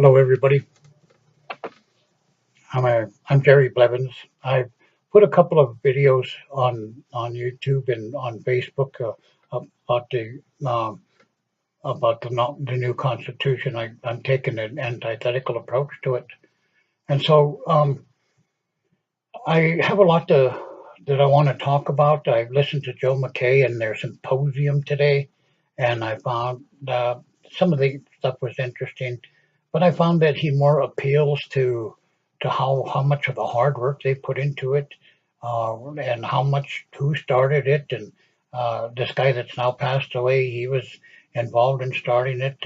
Hello, everybody. I'm Jerry Blevins. I've put a couple of videos on YouTube and on Facebook about um, the new Constitution. I'm taking an antithetical approach to it, and so I have a lot that I want to talk about. I listened to Joe McKay and their symposium today, and I found some of the stuff was interesting, but I found that he more appeals to how much of the hard work they put into it, and how much who started it, and this guy that's now passed away, he was involved in starting it,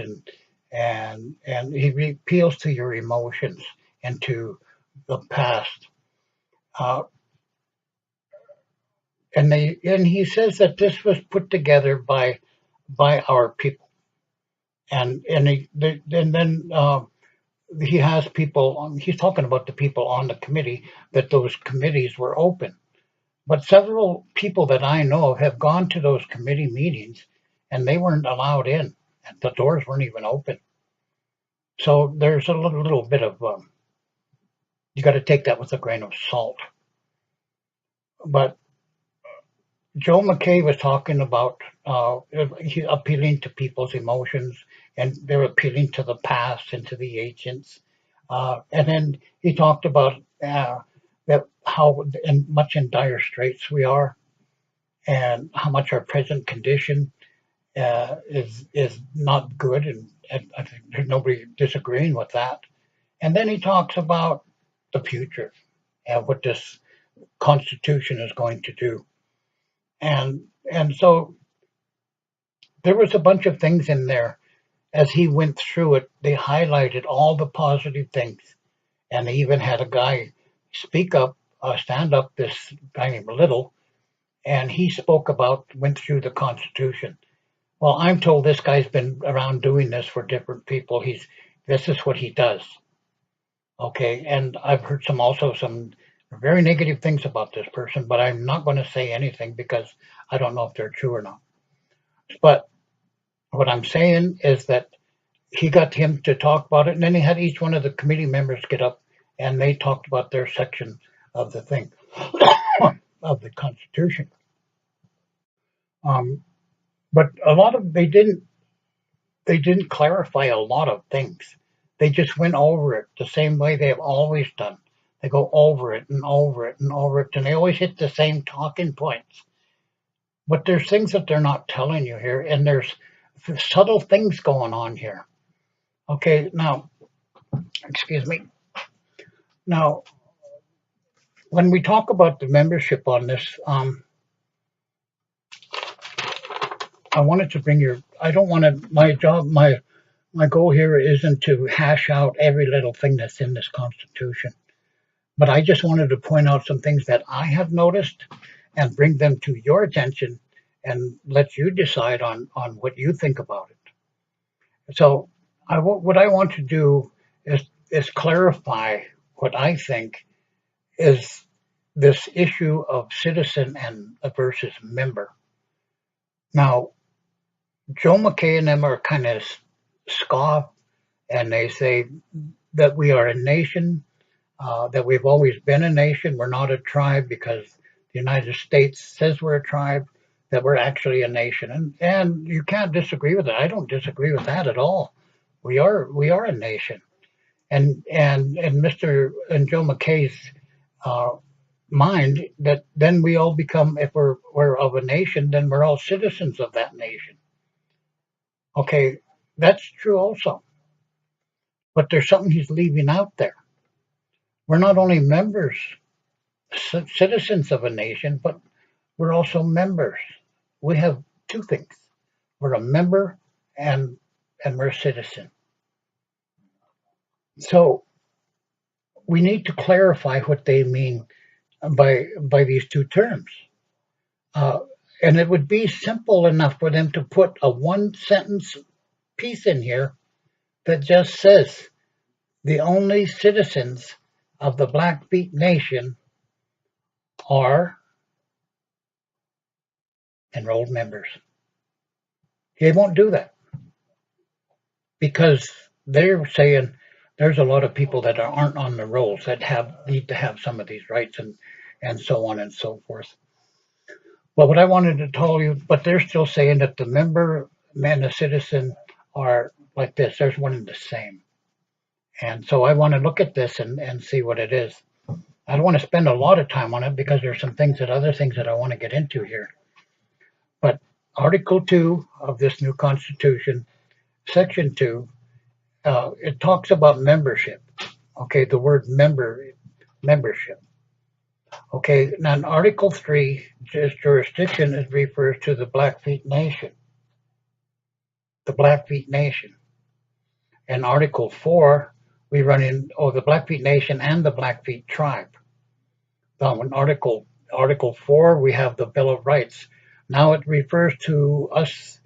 and he appeals to your emotions and to the past. Uh, and he says that this was put together by our people, and then he has people. He's talking about the people on the committee, that those committees were open, but several people that I know have gone to those committee meetings, and they weren't allowed in. The doors weren't even open. So there's a little bit of you got to take that with a grain of salt. But Joe McKay was talking about appealing to people's emotions, and they're appealing to the past and to the ancients. And then he talked about that how much in dire straits we are, and how much our present condition is not good, and I think there's nobody disagreeing with that. And then he talks about the future and what this Constitution is going to do. And so there was a bunch of things in there. As he went through it, they highlighted all the positive things, and they even had a guy speak up, stand up. This guy named Little, and he went through the Constitution. Well, I'm told this guy's been around doing this for different people. This is what he does. Okay, and I've heard some very negative things about this person, but I'm not going to say anything because I don't know if they're true or not. But what I'm saying is that he got him to talk about it, and then he had each one of the committee members get up, and they talked about their section of the thing of the Constitution. Um, but a lot of they didn't clarify a lot of things. They just went over it the same way they have always done. They go over it and over it and over it, and they always hit the same talking points. But there's things that they're not telling you here, and there's subtle things going on here. Okay, now, excuse me. Now, when we talk about the membership on this, I wanted to bring your. I don't want to. My goal here isn't to hash out every little thing that's in this Constitution, but I just wanted to point out some things that I have noticed and bring them to your attention, and let you decide on what you think about it. So, what I want to do is clarify what I think is this issue of citizen and versus member. Now, Joe McKay and them are kind of scoff, and they say that we are a nation, that we've always been a nation. We're not a tribe because the United States says we're a tribe, that we're actually a nation. And you can't disagree with it. I don't disagree with that at all. We are a nation. And Mr. and Joe McKay's uh, mind, that then we all become, if we're of a nation, then we're all citizens of that nation. Okay, that's true also. But there's something he's leaving out there. We're not only members, citizens of a nation, but we're also members. We have two things. We're a member, and we're a citizen. So we need to clarify what they mean by these two terms. Uh, and it would be simple enough for them to put a one sentence piece in here that just says the only citizens of the Blackfeet Nation are enrolled members. They won't do that because they're saying, there's a lot of people that aren't on the rolls that need to have some of these rights and so on and so forth. But what I wanted to tell you, but they're still saying that the member and the citizen are like this. There's one and the same. And so I want to look at this and see what it is. I don't want to spend a lot of time on it because there's some other things that I want to get into here. But Article 2 of this new Constitution, Section 2, it talks about membership. Okay, the word membership. Okay, now in Article 3, jurisdiction, it refers to the Blackfeet Nation. The Blackfeet Nation. In Article 4, we run in the Blackfeet Nation and the Blackfeet tribe. Now in Article 4, we have the Bill of Rights. Now it refers to us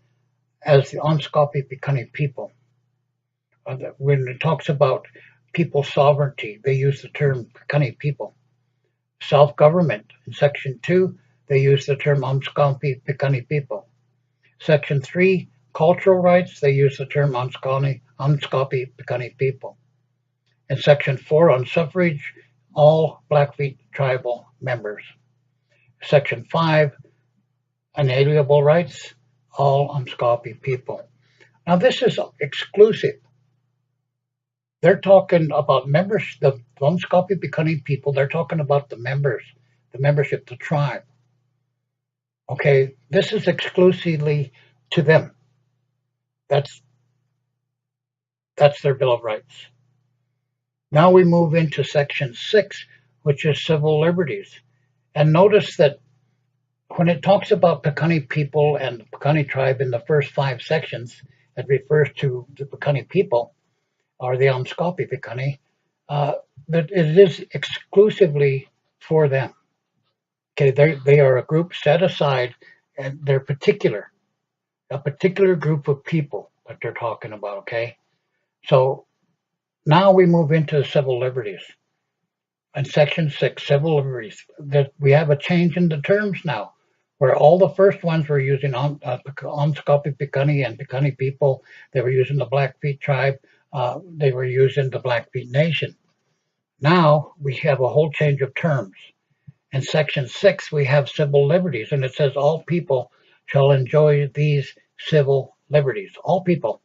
as the Oniscaupi people. When it talks about people sovereignty, they use the term Piikani people. Self-government, in Section 2, they use the term Oniscaupi people. Section 3, cultural rights, they use the term Oniscaupi people. In Section 4, on suffrage, all Blackfeet tribal members. Section 5, inalienable rights, all Oniscaupi people. Now this is exclusive. They're talking about members, the Oniscaupi people, they're talking about the members, the membership, the tribe. Okay, this is exclusively to them. That's their Bill of Rights. Now we move into Section 6, which is civil liberties. And notice that when it talks about Piikani people and the Piikani tribe in the first 5 sections, it refers to the Piikani people, or the Oniscaupi Piikani, that it is exclusively for them. Okay, they are a group set aside, and they're a particular group of people that they're talking about, okay? So now we move into civil liberties. In Section 6, civil liberties, that we have a change in the terms now, where all the first ones were using Oniscaupi Piikani and Piikani people. They were using the Blackfeet tribe. They were using the Blackfeet Nation. Now we have a whole change of terms. In Section 6, we have civil liberties, and it says all people shall enjoy these civil liberties. All people.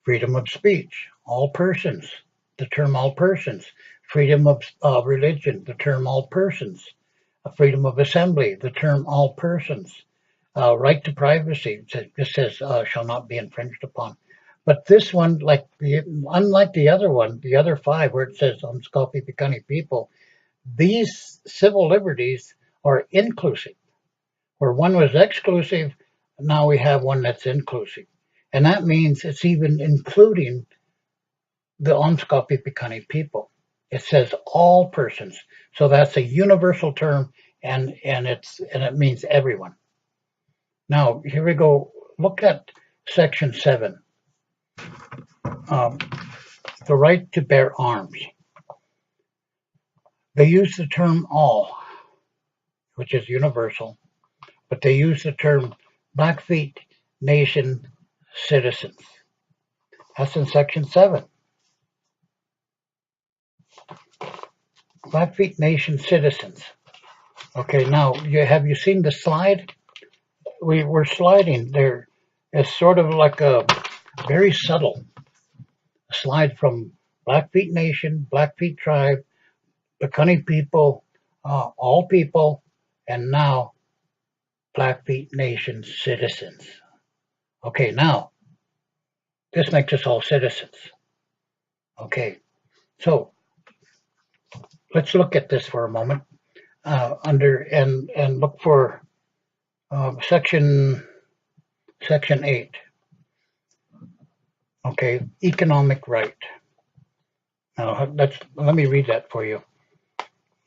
Freedom of speech, all persons, the term all persons. Freedom of religion, the term all persons. Freedom of assembly, the term all persons. Right to privacy, it says shall not be infringed upon. But this one, unlike the other one, the other 5 where it says Oniscaupi Piikani people, these civil liberties are inclusive. Where one was exclusive, now we have one that's inclusive. And that means it's even including the Oniscaupi Piikani people. It says all persons. So that's a universal term, and it means everyone. Now, here we go. Look at Section 7. The right to bear arms. They use the term all, which is universal, but they use the term Blackfeet Nation citizens. That's in Section 7. Blackfeet Nation citizens. Okay, now, have you seen the slide? We're sliding there. It's sort of like a very subtle slide from Blackfeet Nation, Blackfeet tribe, Piikani people, all people, and now Blackfeet Nation citizens. Okay, now, this makes us all citizens. Okay, so let's look at this for a moment. And look for section 8. Okay, economic right. Now let me read that for you.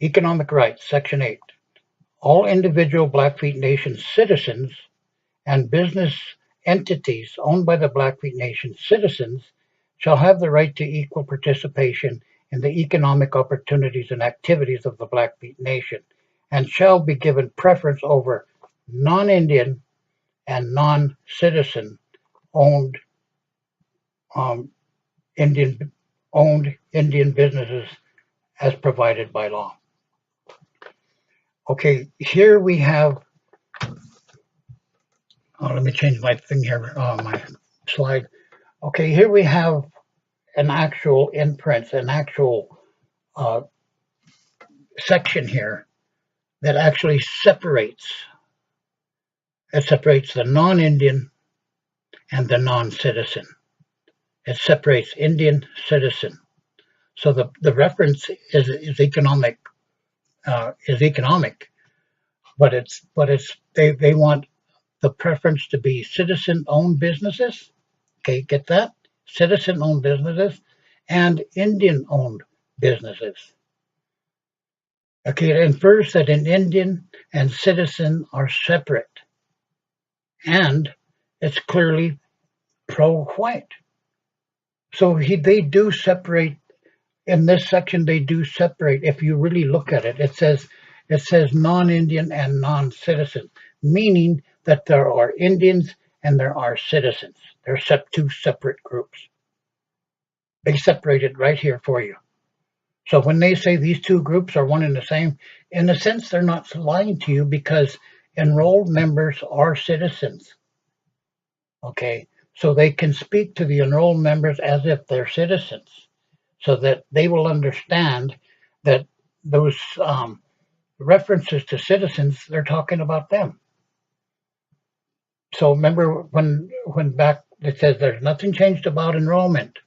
Economic rights, Section 8. All individual Blackfeet Nation citizens and business entities owned by the Blackfeet Nation citizens shall have the right to equal participation in the economic opportunities and activities of the Blackfeet Nation, and shall be given preference over non-Indian and non-citizen owned Indian-owned Indian businesses as provided by law. Okay, here we have, let me change my thing here, my slide. Okay, here we have an actual imprint, an actual uh, section here that actually separates. It separates the non-Indian and the non-citizen. It separates Indian citizen. So the reference is economic, but they want the preference to be citizen-owned businesses. Okay, get that? Citizen-owned businesses and Indian-owned businesses. Okay, it infers that an Indian and citizen are separate, and it's clearly pro-white. So they do separate in this section. They do separate. If you really look at it, it says non-Indian and non-citizen, meaning that there are Indians and there are citizens. They're two separate groups. They separate it right here for you. So when they say these two groups are one and the same, in a sense, they're not lying to you, because enrolled members are citizens. Okay, so they can speak to the enrolled members as if they're citizens, so that they will understand that those references to citizens, they're talking about them. So remember when back it says there's nothing changed about enrollment,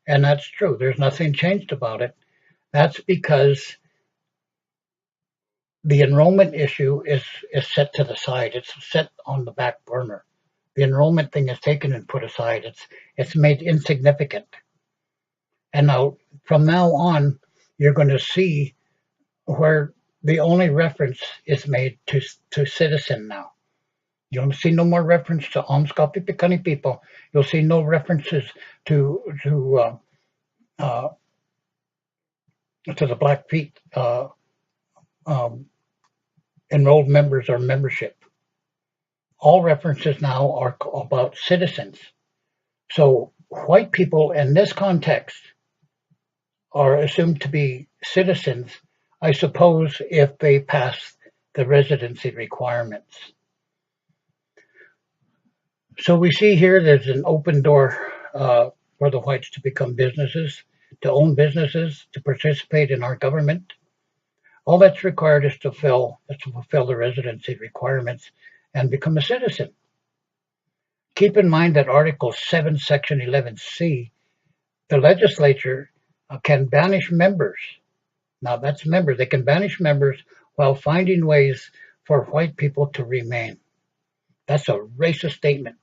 and that's true. There's nothing changed about it. That's because the enrollment issue is set to the side. It's set on the back burner. The enrollment thing is taken and put aside. It's made insignificant. And now, from now on, you're going to see where the only reference is made to citizen now. You'll see no more reference to Amskapi Pikani people. You'll see no references to the Blackfeet enrolled members or membership. All references now are about citizens. So white people in this context are assumed to be citizens, I suppose, if they pass the residency requirements. So we see here there's an open door for the whites to become businesses, to own businesses, to participate in our government. All that's required is to fulfill the residency requirements and become a citizen. Keep in mind that Article 7, Section 11C, the legislature can banish members. Now that's members. They can banish members while finding ways for white people to remain. That's a racist statement.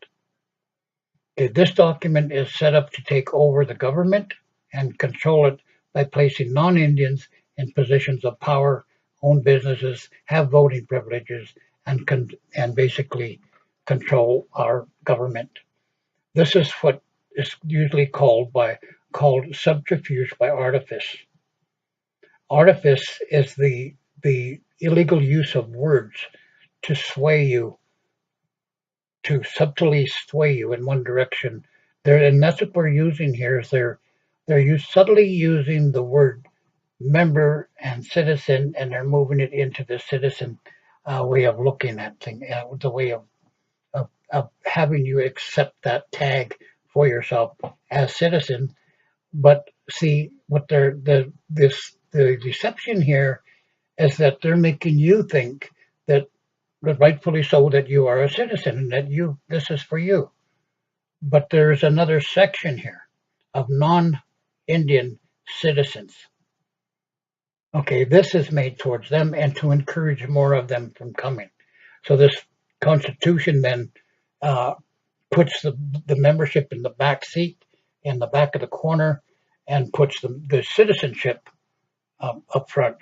This document is set up to take over the government and control it by placing non-Indians in positions of power, own businesses, have voting privileges, and basically control our government. This is what is usually called subterfuge by artifice. Artifice is the illegal use of words to sway you, to subtly sway you in one direction. And that's what we're using here. Is they're subtly using the word member and citizen, and they're moving it into the citizen way of looking at things, the way of having you accept that tag for yourself as citizen. But see, what the deception here is that they're making you think that rightfully so, that you are a citizen and that this is for you. But there's another section here of non-Indian citizens. Okay, this is made towards them and to encourage more of them from coming. So this Constitution then puts the membership in the back seat, in the back of the corner, and puts the citizenship up front.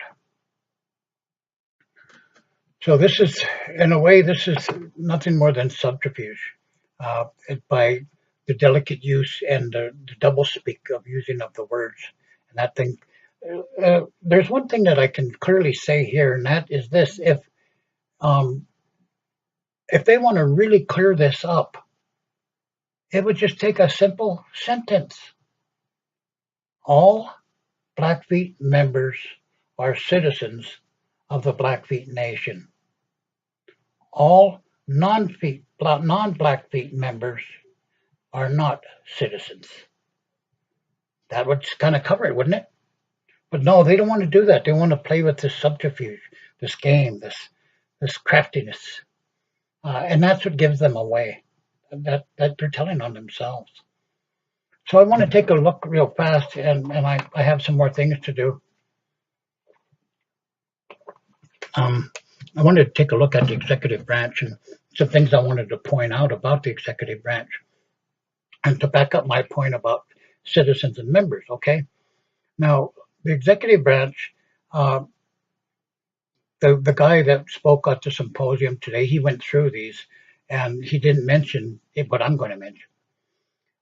So this is, in a way, this is nothing more than subterfuge by the delicate use and the doublespeak of using of the words. And that thing, there's one thing that I can clearly say here, and that is this: if they want to really clear this up, it would just take a simple sentence. All Blackfeet members are citizens of the Blackfeet Nation. All non-Blackfeet members are not citizens. That would kind of cover it, wouldn't it? But no, they don't want to do that. They want to play with this subterfuge, this game, this craftiness, and that's what gives them away. That they're telling on themselves. So I want to take a look real fast, and I have some more things to do. I wanted to take a look at the executive branch and some things I wanted to point out about the executive branch, and to back up my point about citizens and members. Okay, now the executive branch. The guy that spoke at the symposium today, he went through these, and he didn't mention it, but I'm going to mention.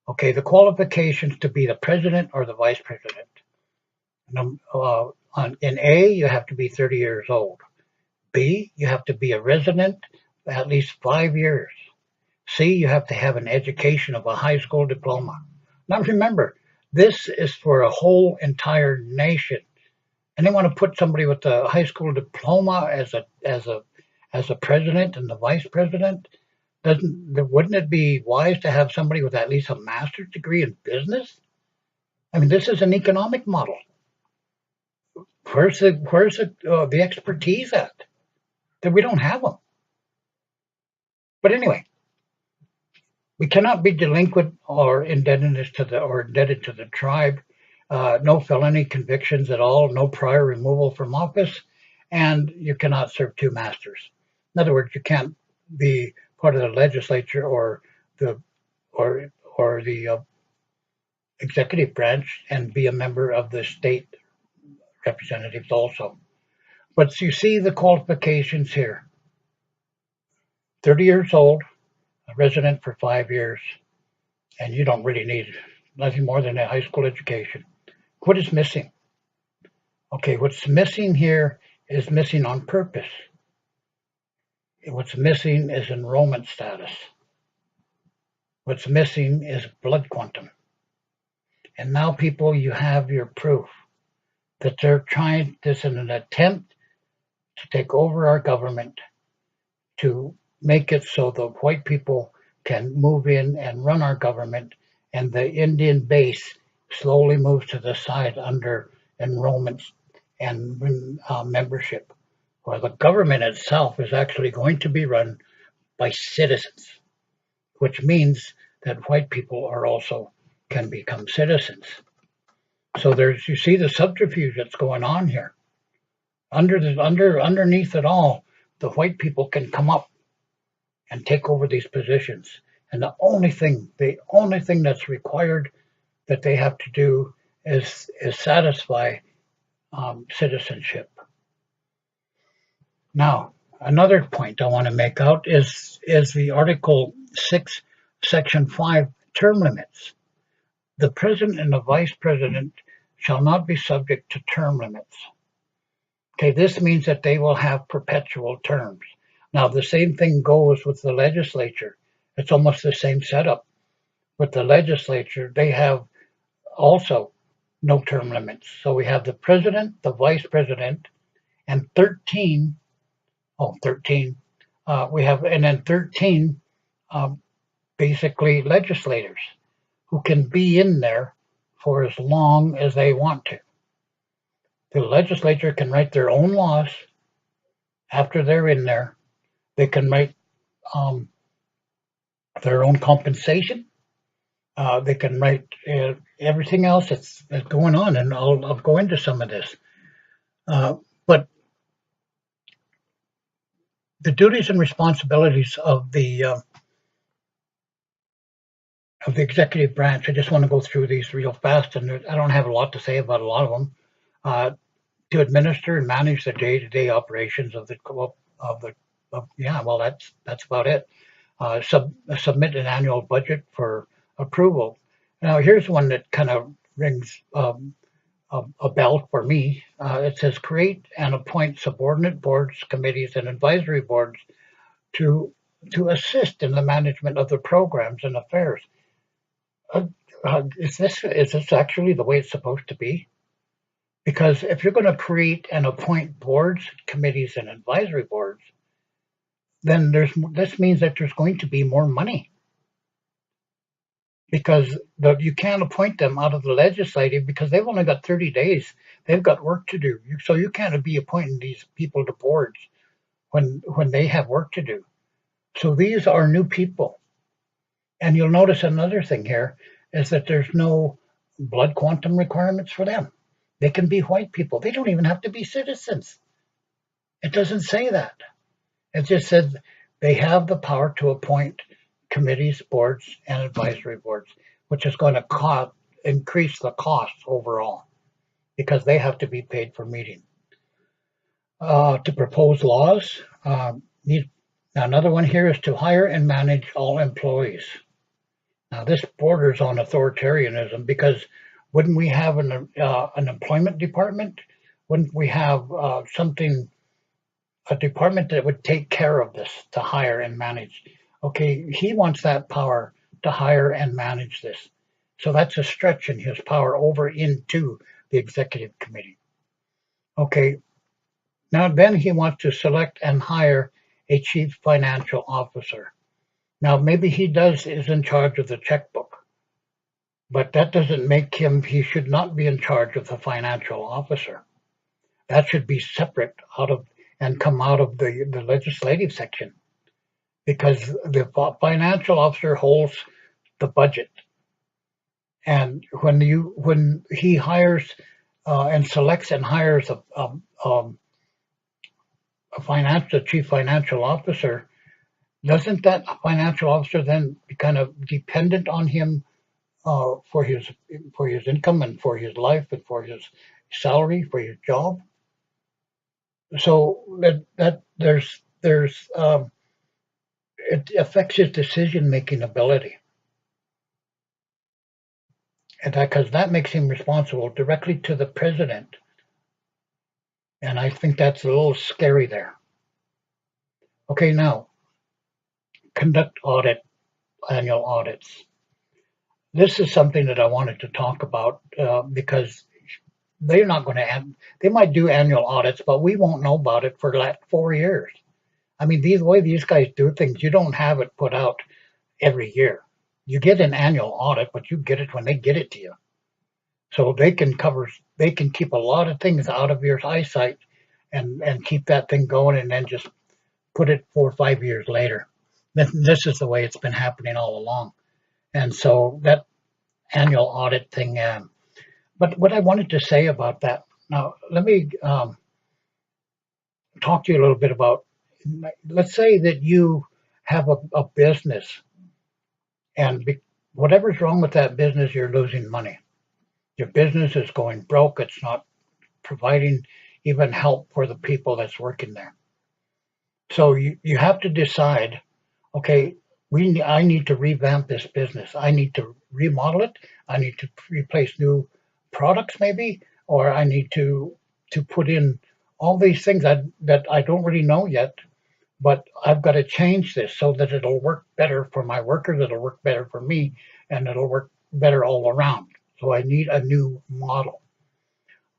Okay, the qualifications to be the president or the vice president. In A, you have to be 30 years old. B, you have to be a resident at least 5 years. C, you have to have an education of a high school diploma. Now remember, this is for a whole entire nation. And they want to put somebody with a high school diploma as a president and the vice president. Wouldn't it be wise to have somebody with at least a master's degree in business? I mean, this is an economic model. Where's the expertise at? That we don't have them. But anyway, we cannot be delinquent or indebted to the tribe. No felony convictions at all, no prior removal from office, and you cannot serve two masters. In other words, you can't be part of the legislature or the executive branch and be a member of the state representatives also. But you see the qualifications here. 30 years old, a resident for 5 years, and you don't really need nothing more than a high school education. What is missing? Okay, what's missing here is missing on purpose. What's missing is enrollment status. What's missing is blood quantum. And now, people, you have your proof that they're trying this in an attempt to take over our government, to make it so the white people can move in and run our government, and the Indian base slowly moves to the side under enrollments and membership. Well, the government itself is actually going to be run by citizens, which means that white people are also can become citizens. So you see the subterfuge that's going on here. Underneath it all, the white people can come up and take over these positions. And the only thing that's required that they have to do is satisfy citizenship. Now, another point I want to make out is the Article 6, Section 5 term limits. The president and the vice president shall not be subject to term limits. Okay, this means that they will have perpetual terms. Now, the same thing goes with the legislature. It's almost the same setup. With the legislature, they have also no term limits. So we have the president, the vice president, and 13, and then 13 basically legislators who can be in there for as long as they want to. The legislature can write their own laws after they're in there. They can write their own compensation. They can write everything else that's going on, and I'll go into some of this. But the duties and responsibilities of the executive branch, I just want to go through these real fast, and I don't have a lot to say about a lot of them. To administer and manage the day-to-day operations of that's about it. Submit an annual budget for approval. Now, here's one that kind of rings a bell for me. It says create and appoint subordinate boards, committees, and advisory boards to assist in the management of the programs and affairs. is this actually the way it's supposed to be? Because if you're going to create and appoint boards, committees, and advisory boards, then this means that there's going to be more money because you can't appoint them out of the legislative because they've only got 30 days. They've got work to do. So you can't be appointing these people to boards when they have work to do. So these are new people. And you'll notice another thing here is that there's no blood quantum requirements for them. They can be white people. They don't even have to be citizens. It doesn't say that. It just says they have the power to appoint committees, boards, and advisory boards, which is going to increase the cost overall because they have to be paid for meeting. To propose laws, another one here is to hire and manage all employees. Now this borders on authoritarianism because wouldn't we have an employment department? Wouldn't we have a department that would take care of this to hire and manage? Okay, he wants that power to hire and manage this. So that's a stretch in his power over into the executive committee. Okay, now then he wants to select and hire a chief financial officer. Now maybe he is in charge of the checkbook, but that doesn't make he should not be in charge of the financial officer. That should be separate and come out of the legislative section because the financial officer holds the budget. And when he hires and selects and hires a chief financial officer, doesn't that financial officer then be kind of dependent on him for his income and for his life and for his salary for his job? So that it affects his decision-making ability. And because that makes him responsible directly to the president. And I think that's a little scary there. Okay, now, conduct annual audits. This is something that I wanted to talk about because they're not going to they might do annual audits, but we won't know about it for like 4 years. I mean, the way these guys do things, you don't have it put out every year. You get an annual audit, but you get it when they get it to you. So they can keep a lot of things out of your eyesight and keep that thing going and then just put it 4 or 5 years later. This is the way it's been happening all along. And so that annual audit thing, but what I wanted to say about that, now let me talk to you a little bit about, let's say that you have a business and whatever's wrong with that business, you're losing money. Your business is going broke. It's not providing even help for the people that's working there. So you have to decide, okay, I need to revamp this business. I need to remodel it. I need to replace new products maybe, or I need to put in all these things that I don't really know yet, but I've got to change this so that it'll work better for my workers, it'll work better for me, and it'll work better all around. So I need a new model.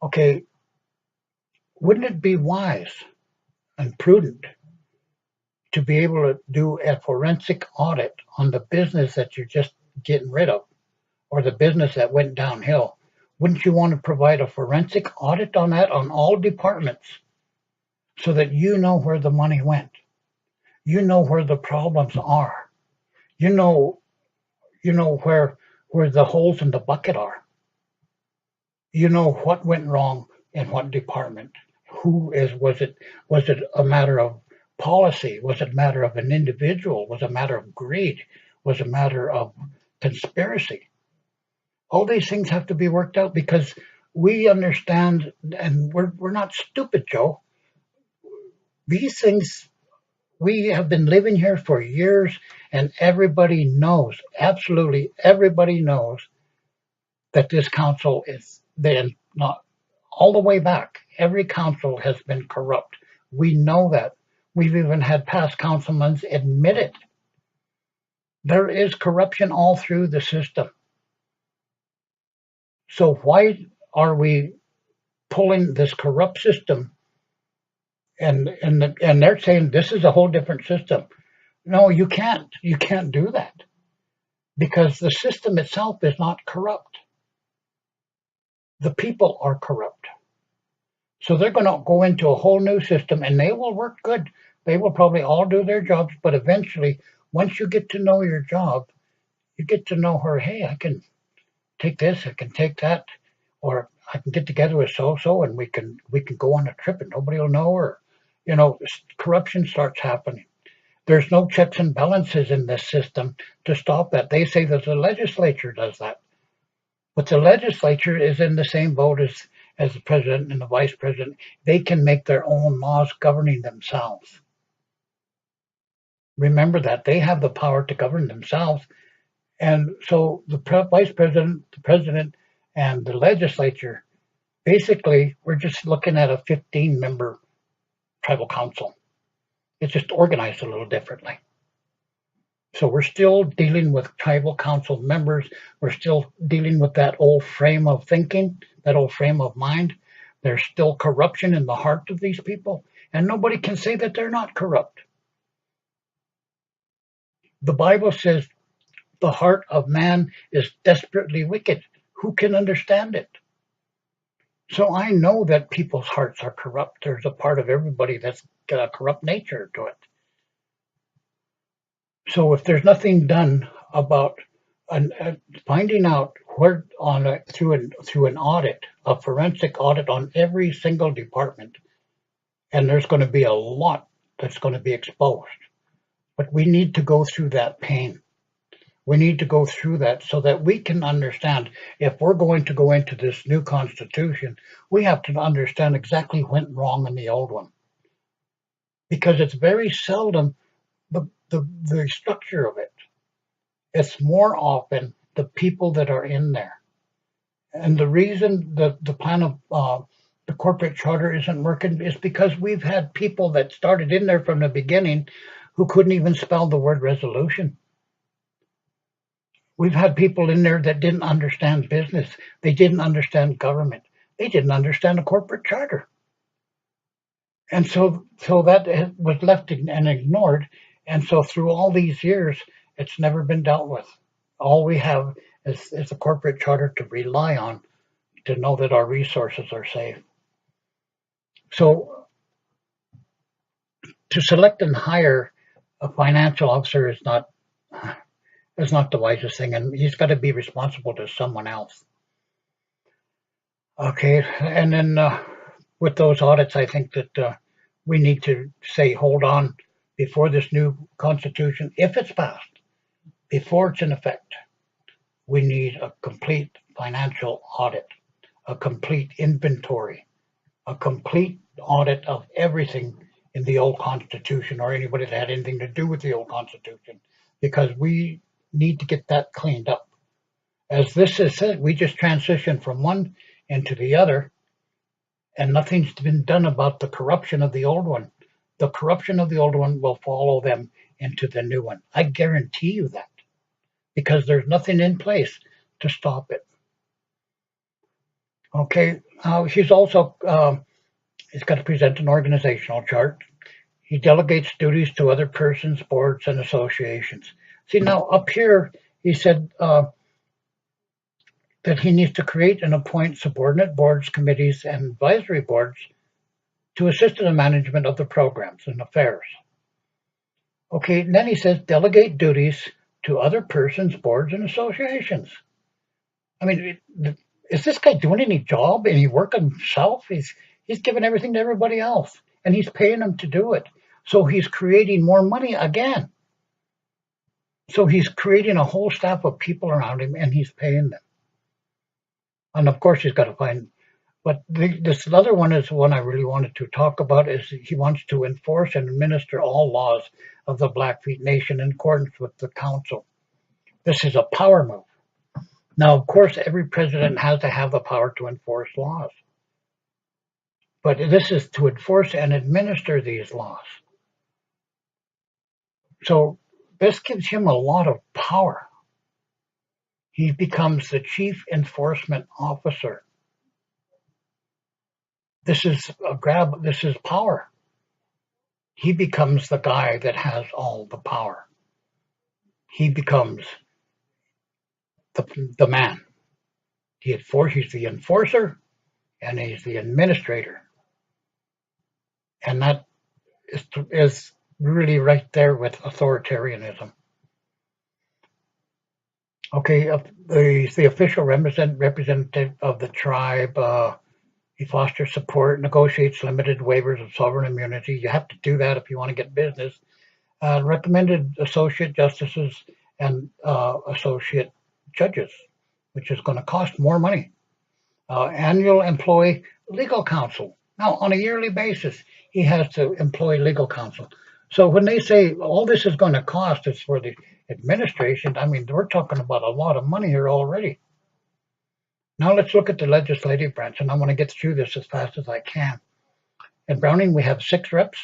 Okay, wouldn't it be wise and prudent to be able to do a forensic audit on the business that you're just getting rid of or the business that went downhill? Wouldn't you want to provide a forensic audit on that on all departments so that you know where the money went? You know where the problems are. You know where the holes in the bucket are. You know what went wrong in what department. Was it a matter of policy? Was it a matter of an individual? Was it a matter of greed? Was it a matter of conspiracy? All these things have to be worked out because we understand, and we're not stupid, Joe. These things, we have been living here for years, and everybody knows, absolutely everybody knows, that this council is then not all the way back. Every council has been corrupt. We know that. We've even had past councilmen admit it. There is corruption all through the system. So why are we pulling this corrupt system, and they're saying this is a whole different system? No, you can't. You can't do that because the system itself is not corrupt. The people are corrupt. So they're going to go into a whole new system and they will work good. They will probably all do their jobs, but eventually, once you get to know your job, you get to know her, hey, I can take this, I can take that, or I can get together with so and we can go on a trip and nobody will know, or corruption starts happening. There's no checks and balances in this system to stop that. They say that the legislature does that. But the legislature is in the same boat as the president and the vice president. They can make their own laws governing themselves. Remember that. They have the power to govern themselves. And so the vice president, the president, and the legislature, basically, we're just looking at a 15-member tribal council. It's just organized a little differently. So we're still dealing with tribal council members. We're still dealing with that old frame of thinking, that old frame of mind. There's still corruption in the heart of these people, and nobody can say that they're not corrupt. The Bible says the heart of man is desperately wicked. Who can understand it? So I know that people's hearts are corrupt. There's a part of everybody that's got a corrupt nature to it. So if there's nothing done about finding out where through an audit, a forensic audit on every single department, and there's going to be a lot that's going to be exposed. But we need to go through that pain. We need to go through that so that we can understand if we're going to go into this new constitution, we have to understand exactly what went wrong in the old one. Because it's very seldom the structure of it. It's more often the people that are in there. And the reason the plan of the corporate charter isn't working is because we've had people that started in there from the beginning who couldn't even spell the word resolution. We've had people in there that didn't understand business. They didn't understand government. They didn't understand the corporate charter. And so that was left and ignored. And so through all these years, it's never been dealt with. All we have is the corporate charter to rely on to know that our resources are safe. So to select and hire a financial officer is not the wisest thing, and he's got to be responsible to someone else. Okay, and then with those audits, I think that we need to say, hold on, before this new constitution, if it's passed, before it's in effect, we need a complete financial audit, a complete inventory, a complete audit of everything in the old constitution or anybody that had anything to do with the old constitution, because we need to get that cleaned up. As this is said, we just transitioned from one into the other, and nothing's been done about the corruption of the old one. The corruption of the old one will follow them into the new one. I guarantee you that, because there's nothing in place to stop it. Okay, he's also he's got to present an organizational chart. He delegates duties to other persons, boards, and associations. See, now up here, he said that he needs to create and appoint subordinate boards, committees, and advisory boards to assist in the management of the programs and affairs. Okay, and then he says delegate duties to other persons, boards, and associations. I mean, is this guy doing any job, any work himself? He's giving everything to everybody else, and he's paying them to do it. So he's creating more money again. So he's creating a whole staff of people around him, and he's paying them. And of course, he's got to find. But this other one is the one I really wanted to talk about. Is he wants to enforce and administer all laws of the Blackfeet Nation in accordance with the council. This is a power move. Now, of course, every president has to have the power to enforce laws. But this is to enforce and administer these laws. So this gives him a lot of power. He becomes the chief enforcement officer. This is a grab, this is power. He becomes the guy that has all the power. He becomes the man. He's the enforcer and he's the administrator. And that is really right there with authoritarianism. Okay, the official representative of the tribe. He fosters support, negotiates limited waivers of sovereign immunity. You have to do that if you want to get business. Recommended associate justices and associate judges, which is going to cost more money. Annual employ legal counsel. Now, on a yearly basis, he has to employ legal counsel. So when they say all this is going to cost is for the administration, I mean, we're talking about a lot of money here already. Now let's look at the legislative branch, and I want to get through this as fast as I can. In Browning, we have 6 reps.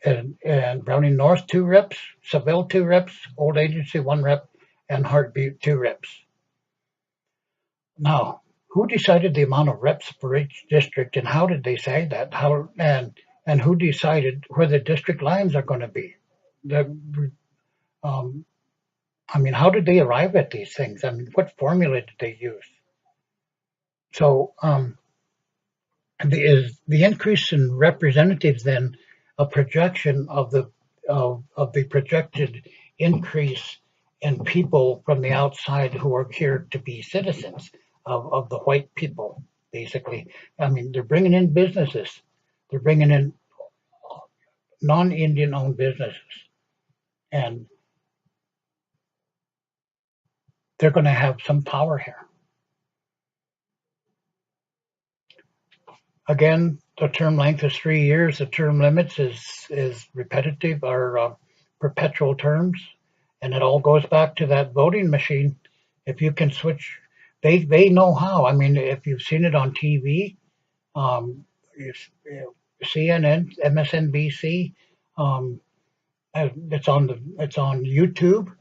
And Browning North, 2 reps. Seville, 2 reps. Old Agency, 1 rep. And Heartbeat, 2 reps. Now, who decided the amount of reps for each district, and how did they say that? And who decided where the district lines are going to be? I mean, how did they arrive at these things? I mean, what formula did they use? So, is the increase in representatives then a projection of the projected increase in people from the outside who are here to be citizens of the white people, basically? I mean, they're bringing in businesses. They're bringing in non-Indian owned businesses. And they're going to have some power here. Again, the term length is 3 years. The term limits is repetitive or perpetual terms. And it all goes back to that voting machine. If you can switch, they know how. I mean, if you've seen it on TV, CNN, MSNBC, it's on YouTube,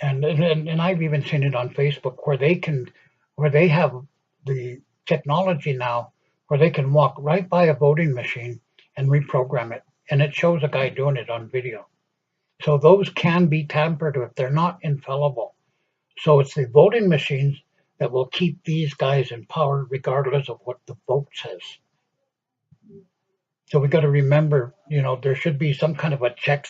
and I've even seen it on Facebook where they have the technology now where they can walk right by a voting machine and reprogram it, and it shows a guy doing it on video. So those can be tampered with. They're not infallible. So it's the voting machines that will keep these guys in power regardless of what the vote says. So we got to remember, there should be some kind of a check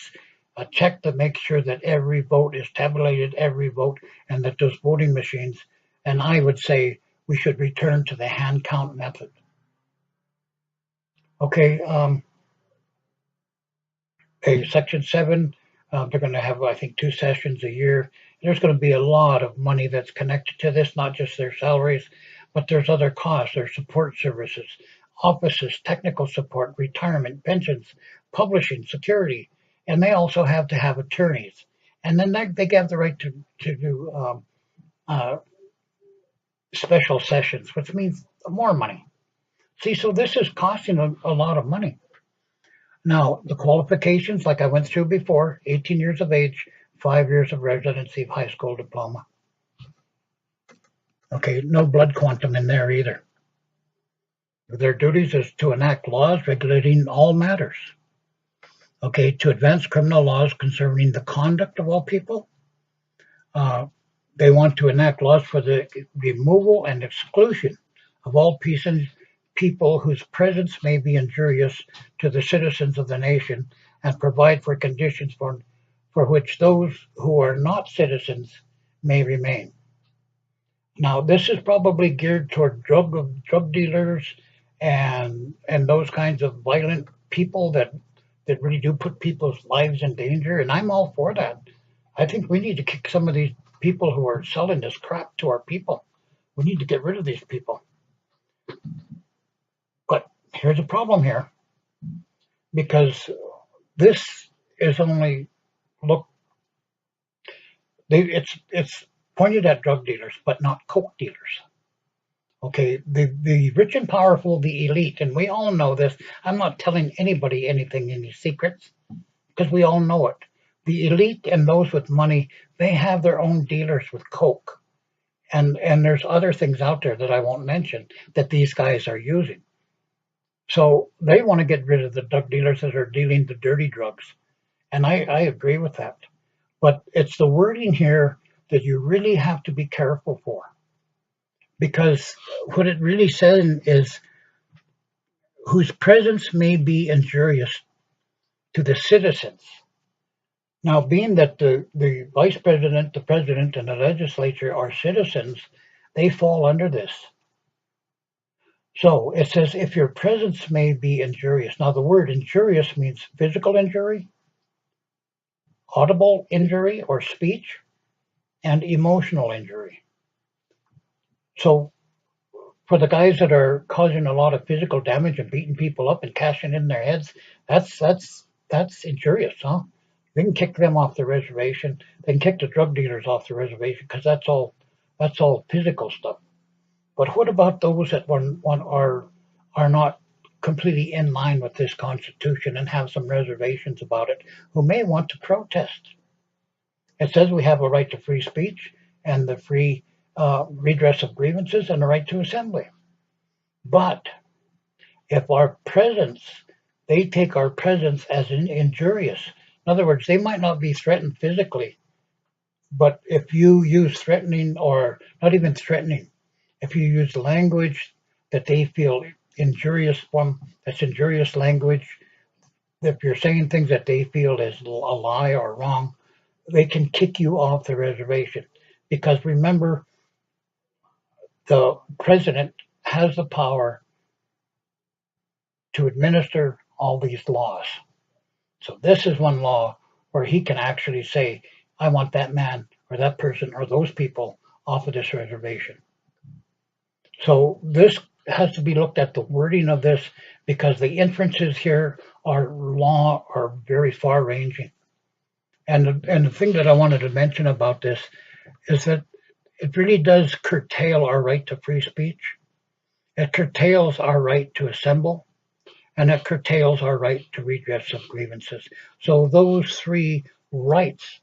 to make sure that every vote is tabulated, every vote, and that those voting machines, and I would say we should return to the hand count method. Okay, Section 7, they're going to have, I think, 2 sessions a year. There's going to be a lot of money that's connected to this, not just their salaries, but there's other costs. There's support services, offices, technical support, retirement, pensions, publishing, security, and they also have to have attorneys. And then they have the right to do special sessions, which means more money. See, so this is costing a lot of money. Now, the qualifications, like I went through before, 18 years of age, 5 years of residency of high school diploma. Okay, no blood quantum in there either. Their duties is to enact laws regulating all matters. Okay, to advance criminal laws concerning the conduct of all people. They want to enact laws for the removal and exclusion of all people whose presence may be injurious to the citizens of the nation, and provide for conditions for which those who are not citizens may remain. Now, this is probably geared toward drug dealers and those kinds of violent people that really do put people's lives in danger, and I'm all for that. I think we need to kick some of these people who are selling this crap to our people. We need to get rid of these people. But here's a problem here, because this is only it's pointed at drug dealers, but not coke dealers. Okay, the rich and powerful, the elite, and we all know this. I'm not telling anybody any secrets, because we all know it. The elite and those with money, they have their own dealers with coke. And there's other things out there that I won't mention that these guys are using. So they want to get rid of the drug dealers that are dealing the dirty drugs. And I agree with that. But it's the wording here that you really have to be careful for. Because what it really says is whose presence may be injurious to the citizens. Now, being that the vice president, the president, and the legislature are citizens, they fall under this. So it says if your presence may be injurious. Now, the word injurious means physical injury, audible injury or speech, and emotional injury. So for the guys that are causing a lot of physical damage and beating people up and cashing in their heads, that's injurious, huh? They can kick them off the reservation. They can kick the drug dealers off the reservation because that's all physical stuff. But what about those that are not completely in line with this Constitution and have some reservations about it, who may want to protest? It says we have a right to free speech and the free redress of grievances and the right to assembly. But if our presence, they take our presence as injurious. In other words, they might not be threatened physically, but if you use threatening or not even threatening, if you use language that they feel injurious from, that's injurious language, if you're saying things that they feel is a lie or wrong, they can kick you off the reservation. Because remember, the president has the power to administer all these laws. So this is one law where he can actually say, I want that man or that person or those people off of this reservation. So this has to be looked at, the wording of this, because the inferences here are very far ranging. And the thing that I wanted to mention about this is that it really does curtail our right to free speech. It curtails our right to assemble, and it curtails our right to redress of grievances. So those three rights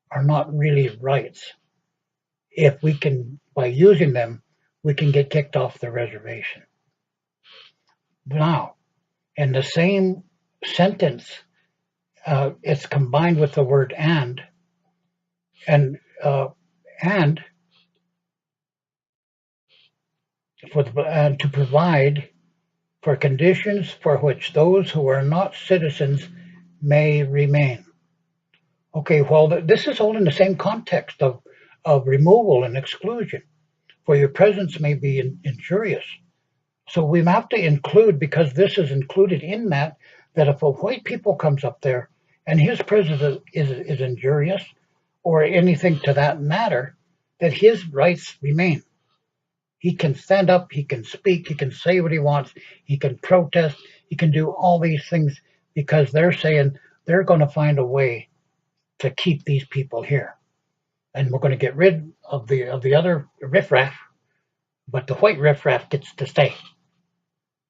are not really rights. If we can, by using them, we can get kicked off the reservation. Now, in the same sentence, it's combined with the word and to provide for conditions for which those who are not citizens may remain. Okay, well, this is all in the same context of removal and exclusion, for your presence may be injurious. So we have to include, because this is included in that if a white people comes up there and his presence is injurious or anything to that matter, that his rights remain. He can stand up, he can speak, he can say what he wants, he can protest, he can do all these things because they're saying they're going to find a way to keep these people here. And we're going to get rid of the other riffraff, but the white riffraff gets to stay.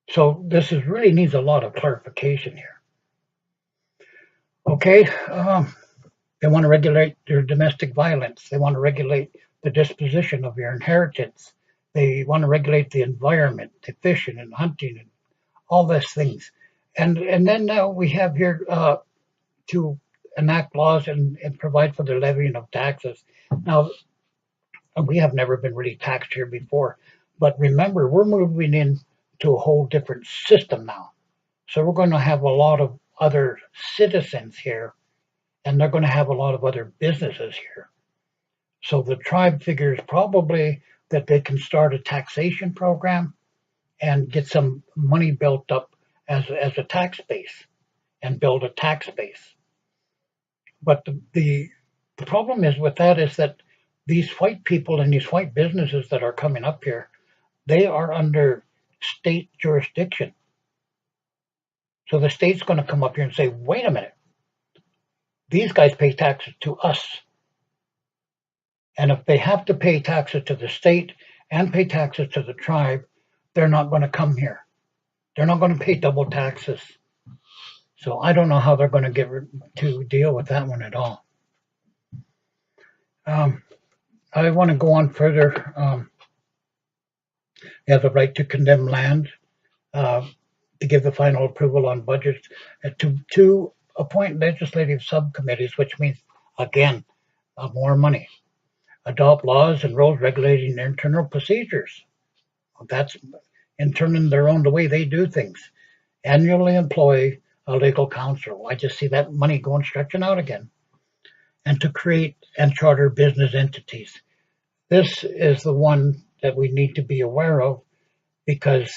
So this really needs a lot of clarification here. Okay, they want to regulate your domestic violence. They want to regulate the disposition of your inheritance. They want to regulate the environment, the fishing and hunting and all these things. And then now we have here to enact laws and provide for the levying of taxes. Now, we have never been really taxed here before, but remember, we're moving into a whole different system now. So we're going to have a lot of other citizens here, and they're going to have a lot of other businesses here. So the tribe figures probably that they can start a taxation program and get some money built up as a tax base and build a tax base. But the problem is with that is that these white people and these white businesses that are coming up here, they are under state jurisdiction. So the state's going to come up here and say, wait a minute, these guys pay taxes to us. And if they have to pay taxes to the state and pay taxes to the tribe, they're not going to come here. They're not going to pay double taxes. So I don't know how they're going to get to deal with that one at all. I want to go on further. They have the right to condemn land, uh, to give the final approval on budgets, to appoint legislative subcommittees, which means, again, more money, adopt laws and rules regulating internal procedures. That's internal their own, the way they do things. Annually employ a legal counsel. I just see that money going stretching out again. And to create and charter business entities. This is the one that we need to be aware of, because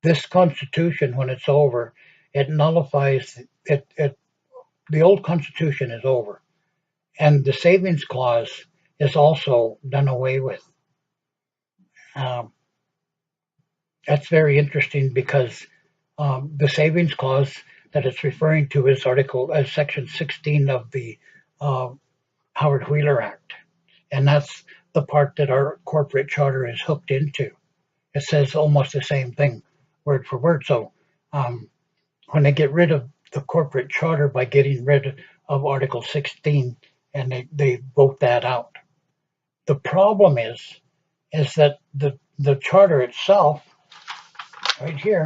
this Constitution, when it's over, it nullifies it. The old Constitution is over, and the Savings Clause is also done away with. Um, that's very interesting, because the Savings Clause that it's referring to is Section 16 of the uh, Howard Wheeler Act, and that's the part that our corporate charter is hooked into. It says almost the same thing, word for word. So when they get rid of the corporate charter by getting rid of Article 16, and they vote that out, the problem is that the charter itself, right here.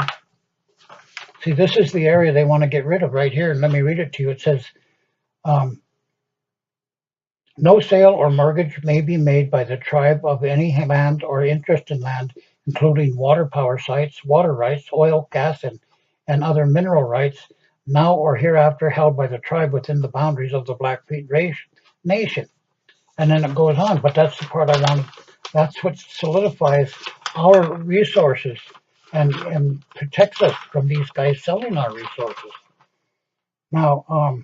See, this is the area they want to get rid of right here. And let me read it to you. It says, um, no sale or mortgage may be made by the tribe of any land or interest in land, including water power sites, water rights, oil, gas, and other mineral rights, now or hereafter held by the tribe within the boundaries of the Blackfeet Nation. And then it goes on, but that's the part I want. That's what solidifies our resources and protects us from these guys selling our resources. Now,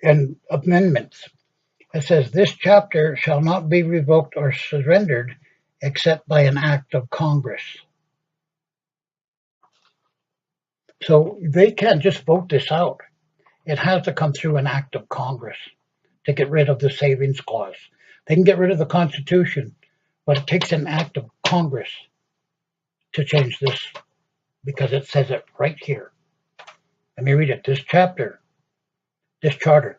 in amendments, it says this chapter shall not be revoked or surrendered except by an act of Congress. So they can't just vote this out. It has to come through an act of Congress to get rid of the Savings Clause. They can get rid of the Constitution, but it takes an act of Congress to change this, because it says it right here. Let me read it. This charter, this charter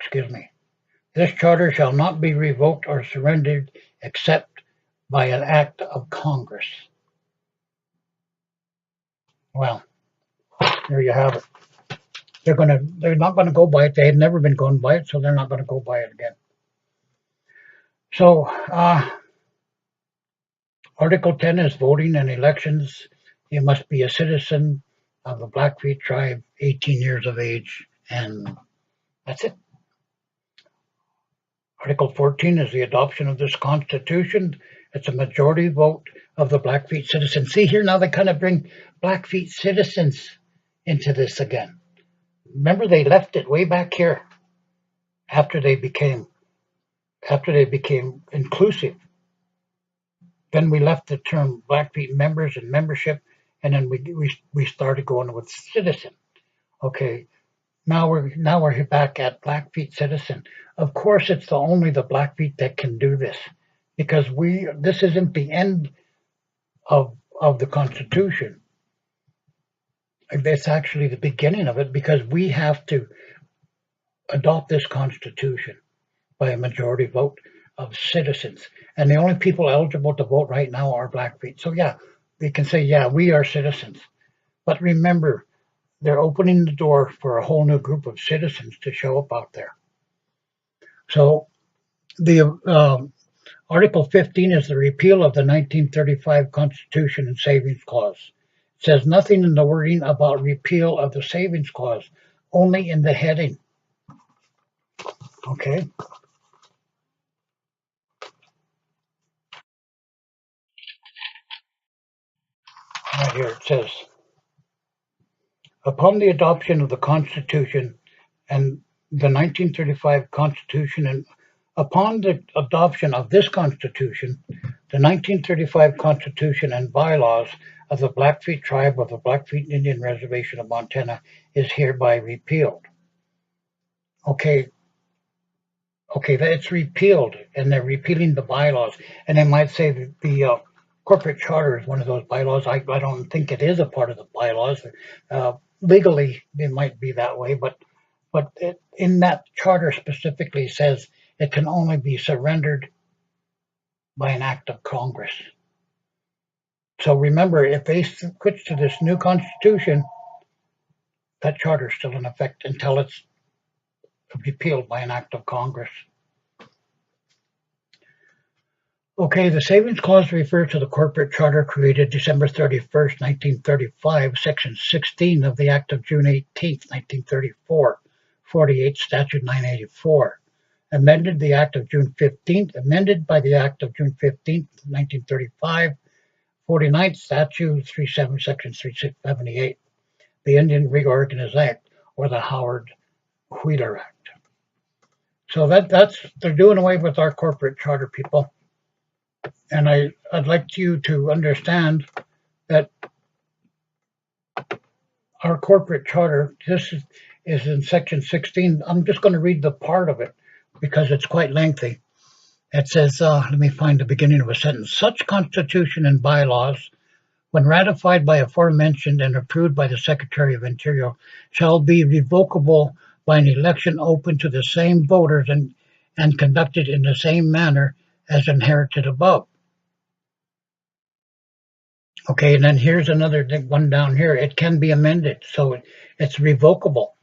shall not be revoked or surrendered except by an act of Congress. Well, there you have it. They're not gonna go by it. They had never been going by it, so they're not gonna go by it again. So Article 10 is voting and elections. You must be a citizen of the Blackfeet tribe, 18 years of age, and that's it. Article 14 is the adoption of this Constitution. It's a majority vote of the Blackfeet citizens. See here, now they kind of bring Blackfeet citizens into this again. Remember, they left it way back here after they became inclusive. Then we left the term Blackfeet members and membership, and then we started going with citizen. Okay, now we're back at Blackfeet citizen. Of course, it's only the Blackfeet that can do this, because this isn't the end of the Constitution. It's actually the beginning of it, because we have to adopt this Constitution by a majority vote of citizens. And the only people eligible to vote right now are Blackfeet. So yeah, they can say, yeah, we are citizens. But remember, they're opening the door for a whole new group of citizens to show up out there. So the Article 15 is the repeal of the 1935 Constitution and Savings Clause. It says nothing in the wording about repeal of the Savings Clause, only in the heading. Okay. Right here it says, upon the adoption of the Constitution and the 1935 Constitution, and upon the adoption of this Constitution, the 1935 Constitution and bylaws of the Blackfeet tribe of the Blackfeet Indian Reservation of Montana is hereby repealed. Okay, it's repealed, and they're repealing the bylaws. And they might say that the corporate charter is one of those bylaws. I don't think it is a part of the bylaws. Legally, it might be that way, but in that charter specifically says it can only be surrendered by an act of Congress. So remember, if they switch to this new constitution, that charter is still in effect until it's repealed by an act of Congress. Okay, the Savings Clause refers to the corporate charter created December 31st, 1935, Section 16 of the Act of June 18th, 1934, 48 Statute 984. Amended by the Act of June 15th, 1935, 49th Statute 37, Section 378, the Indian Reorganization Act, or the Howard Wheeler Act. So they're doing away with our corporate charter, people. And I'd like you to understand that our corporate charter, this is in Section 16. I'm just going to read the part of it because it's quite lengthy. It says, let me find the beginning of a sentence. Such constitution and bylaws, when ratified by aforementioned and approved by the Secretary of Interior, shall be revocable by an election open to the same voters and conducted in the same manner as inherited above. Okay, and then here's another one down here. It can be amended, so it's revocable,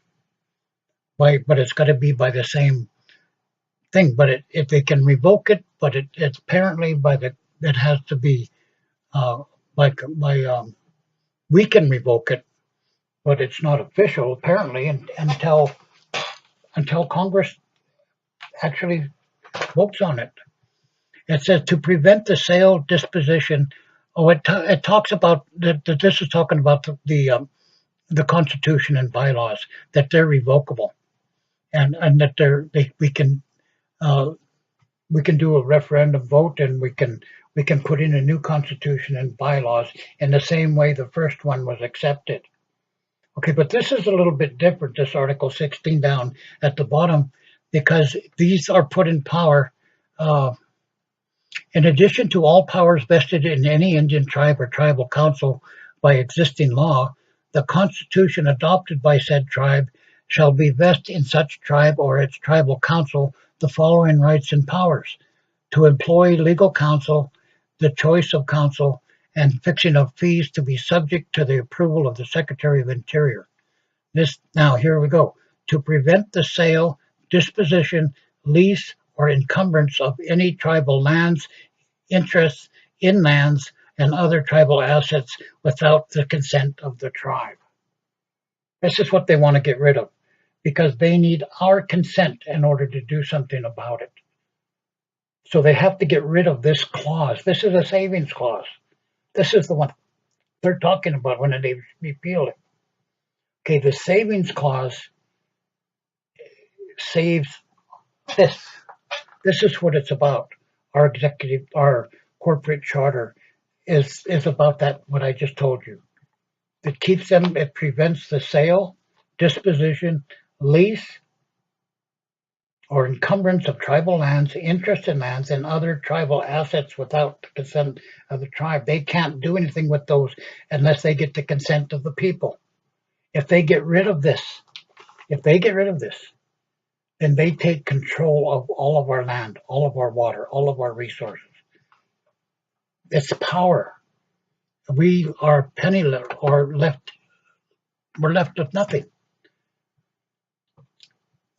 but it's got to be by the same thing. But if they can revoke it, but it's apparently it has to be we can revoke it, but it's not official apparently until Congress actually votes on it. It says to prevent the sale, disposition. It talks about that. This is talking about the Constitution and bylaws, that they're revocable, and that we can do a referendum vote, and we can put in a new Constitution and bylaws in the same way the first one was accepted. Okay, but this is a little bit different. This Article 16 down at the bottom, because these are put in power. In addition to all powers vested in any Indian tribe or tribal council by existing law, the Constitution adopted by said tribe shall be vested in such tribe or its tribal council the following rights and powers: to employ legal counsel, the choice of counsel, and fixing of fees to be subject to the approval of the Secretary of Interior. Now here we go. To prevent the sale, disposition, lease, or encumbrance of any tribal lands, interests in lands, and other tribal assets without the consent of the tribe. This is what they want to get rid of, because they need our consent in order to do something about it. So they have to get rid of this clause. This is a savings clause. This is the one they're talking about when they repeal it. Okay, the savings clause saves this. This is what it's about. Our corporate charter is about that, what I just told you. It prevents the sale, disposition, lease, or encumbrance of tribal lands, interest in lands, and other tribal assets without the consent of the tribe. They can't do anything with those unless they get the consent of the people. If they get rid of this, then they take control of all of our land, all of our water, all of our resources. It's power. We are penniless, or we're left with nothing.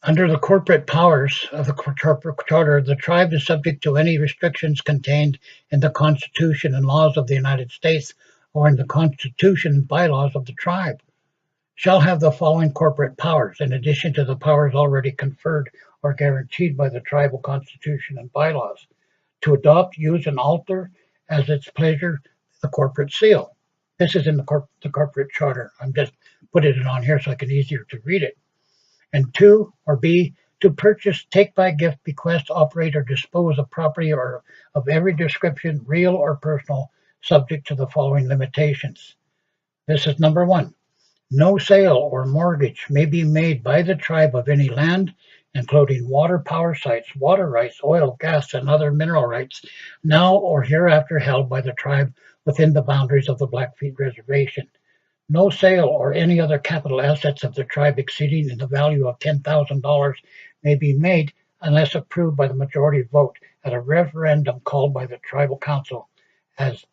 Under the corporate powers of the charter, the tribe is subject to any restrictions contained in the Constitution and laws of the United States or in the Constitution and bylaws of the tribe. Shall have the following corporate powers, in addition to the powers already conferred or guaranteed by the tribal constitution and bylaws: to adopt, use, and alter as its pleasure the corporate seal. This is in the corporate charter. I'm just putting it on here so I can easier to read it. And two, or B, to purchase, take by gift, bequest, operate, or dispose of property or of every description, real or personal, subject to the following limitations. This is number one. No sale or mortgage may be made by the tribe of any land, including water power sites, water rights, oil, gas, and other mineral rights, now or hereafter held by the tribe within the boundaries of the Blackfeet Reservation. No sale or any other capital assets of the tribe exceeding in the value of $10,000 may be made unless approved by the majority vote at a referendum called by the tribal council as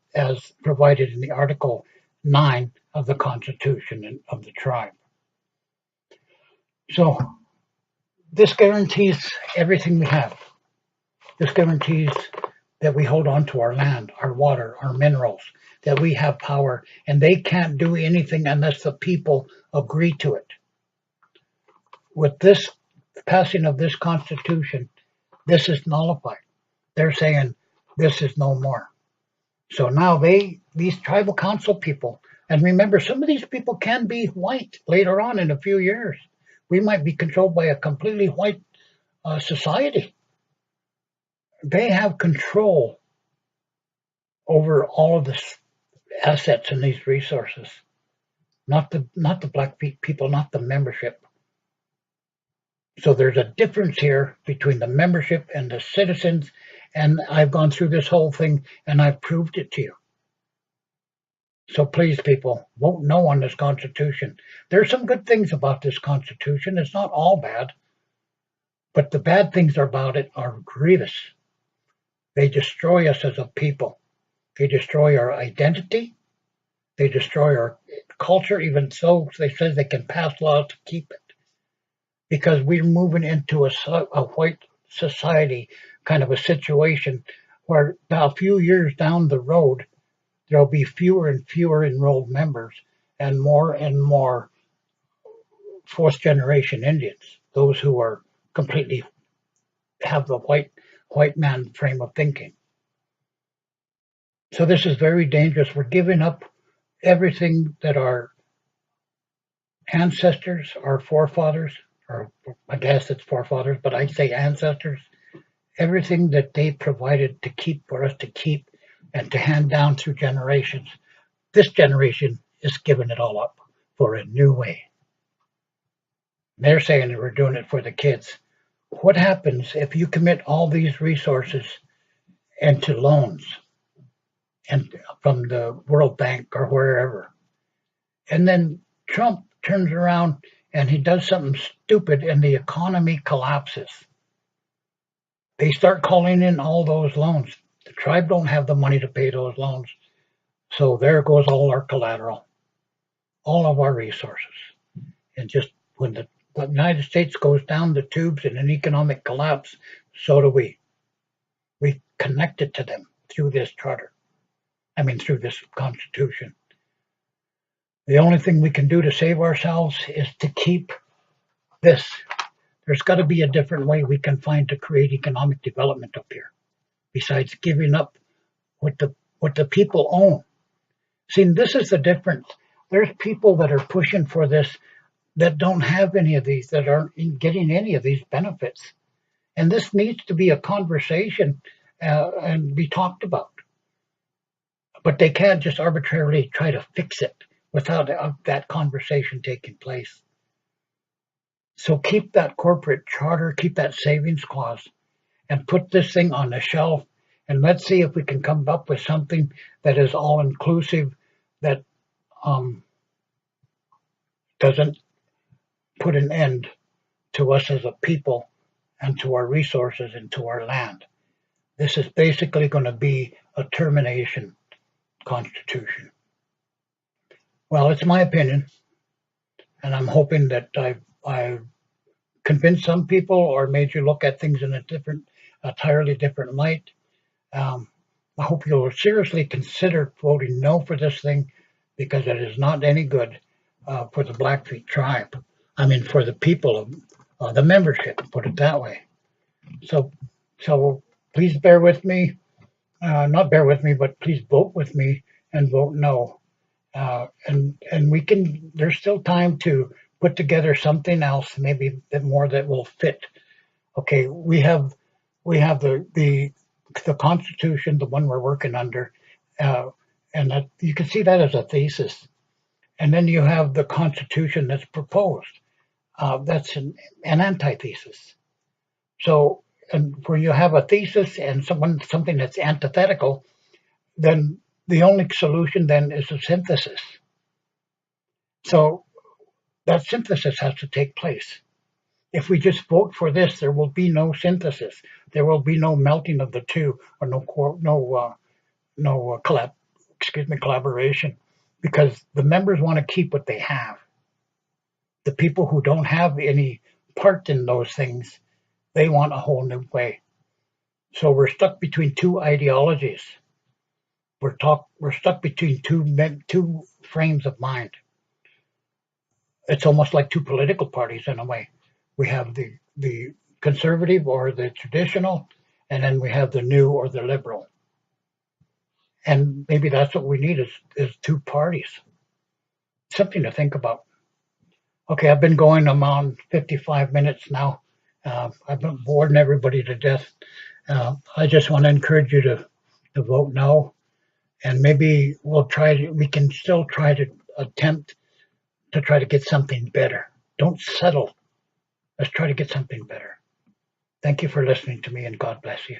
provided in the Article 9 of the Constitution of the tribe. So this guarantees everything we have. This guarantees that we hold on to our land, our water, our minerals, that we have power, and they can't do anything unless the people agree to it. With this passing of this Constitution, this is nullified. They're saying this is no more. So now these tribal council people, and remember, some of these people can be white later on in a few years. We might be controlled by a completely white society. They have control over all of the assets and these resources, not the Blackfeet people, not the membership. So there's a difference here between the membership and the citizens, and I've gone through this whole thing and I've proved it to you. So please, people, vote no on this Constitution. There's some good things about this Constitution. It's not all bad, but the bad things about it are grievous. They destroy us as a people. They destroy our identity. They destroy our culture, even so they say they can pass laws to keep it. Because we're moving into a white society kind of a situation where now a few years down the road, there'll be fewer and fewer enrolled members and more fourth generation Indians, those who are completely have the white man frame of thinking. So this is very dangerous. We're giving up everything that our ancestors, our forefathers, or I guess it's forefathers, but I say ancestors, everything that they provided to keep for us to keep and to hand down through generations. This generation is giving it all up for a new way. They're saying that we're doing it for the kids. What happens if you commit all these resources into loans and from the World Bank or wherever, and then Trump turns around and he does something stupid and the economy collapses? They start calling in all those loans. The tribe don't have the money to pay those loans. So there goes all our collateral, all of our resources. And just when the United States goes down the tubes in an economic collapse, so do we. We connected to them through this charter. Through this Constitution. The only thing we can do to save ourselves is to keep this. There's got to be a different way we can find to create economic development up here, besides giving up what the people own. See, this is the difference. There's people that are pushing for this that don't have any of these, that aren't getting any of these benefits. And this needs to be a conversation and be talked about. But they can't just arbitrarily try to fix it without that conversation taking place. So keep that corporate charter, keep that savings clause, and put this thing on the shelf. And let's see if we can come up with something that is all inclusive, that doesn't put an end to us as a people and to our resources and to our land. This is basically going to be a termination Constitution. Well, it's my opinion, and I'm hoping that I've convinced some people or made you look at things in a entirely different light. I hope you'll seriously consider voting no for this thing, because it is not any good for the Blackfeet tribe. For the people of the membership, put it that way. So please bear with me. Not bear with me, but please vote with me and vote no. And we can. There's still time to put together something else, maybe a bit more that will fit. Okay, we have the Constitution, the one we're working under, and that, you can see that as a thesis. And then you have the Constitution that's proposed. That's an antithesis. So, and where you have a thesis and something that's antithetical, then the only solution then is a synthesis. So that synthesis has to take place. If we just vote for this, there will be no synthesis. There will be no melting of the two, or no collaboration, because the members want to keep what they have. The people who don't have any part in those things, they want a whole new way. So we're stuck between two ideologies. We're stuck between two frames of mind. It's almost like two political parties in a way. We have the conservative or the traditional, and then we have the new or the liberal. And maybe that's what we need is two parties. Something to think about. Okay, I've been going around 55 minutes now. I've been boring everybody to death. I just want to encourage you to vote no, and maybe we can still try to attempt to try to get something better. Don't settle. Let's try to get something better. Thank you for listening to me, and God bless you.